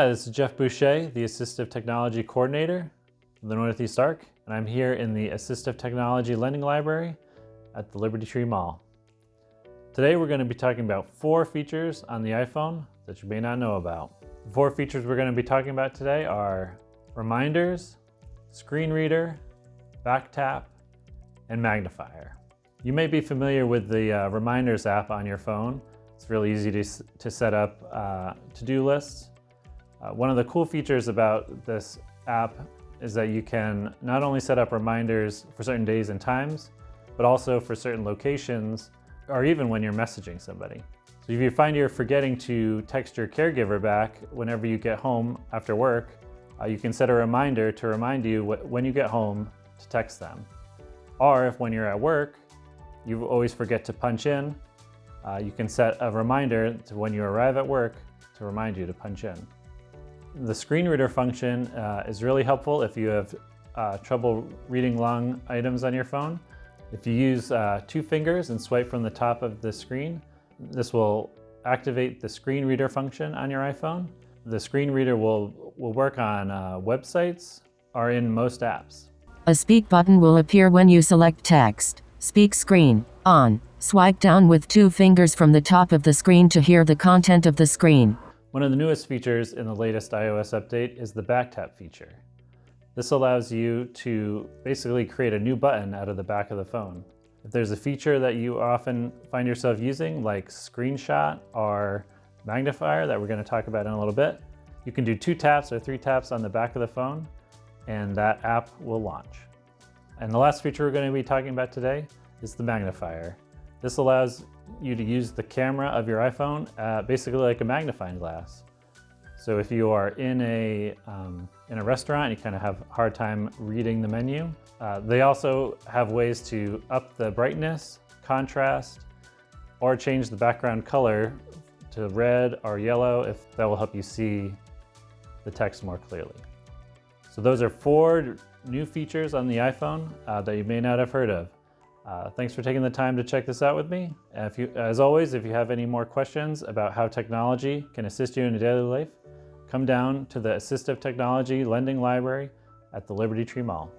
Hi, this is Jeff Boucher, the Assistive Technology Coordinator for the Northeast Arc, and I'm here in the Assistive Technology Lending Library at the Liberty Tree Mall. Today we're going to be talking about 4 features on the iPhone that you may not know about. The 4 features we're going to be talking about today are reminders, screen reader, back tap, and magnifier. You may be familiar with the Reminders app on your phone. It's really easy to set up to-do lists. One of the cool features about this app is that you can not only set up reminders for certain days and times, but also for certain locations, or even when you're messaging somebody. So if you find you're forgetting to text your caregiver back whenever you get home after work, you can set a reminder to remind you when you get home to text them. Or if when you're at work, you always forget to punch in, you can set a reminder to when you arrive at work to remind you to punch in. The screen reader function is really helpful if you have trouble reading long items on your phone. If you use 2 fingers and swipe from the top of the screen, this will activate the screen reader function on your iPhone. The screen reader will work on websites or in most apps. A speak button will appear when you select text. Speak screen on. Swipe down with 2 fingers from the top of the screen to hear the content of the screen. One of the newest features in the latest iOS update is the back tap feature. This allows you to basically create a new button out of the back of the phone. If there's a feature that you often find yourself using, like screenshot or magnifier that we're going to talk about in a little bit, you can do 2 taps or 3 taps on the back of the phone and that app will launch. And the last feature we're going to be talking about today is the magnifier. This allows you to use the camera of your iPhone basically like a magnifying glass. So if you are in a restaurant and you kind of have a hard time reading the menu, they also have ways to up the brightness, contrast, or change the background color to red or yellow if that will help you see the text more clearly. So those are 4 new features on the iPhone that you may not have heard of. Thanks for taking the time to check this out with me. As always, if you have any more questions about how technology can assist you in your daily life, come down to the Assistive Technology Lending Library at the Liberty Tree Mall.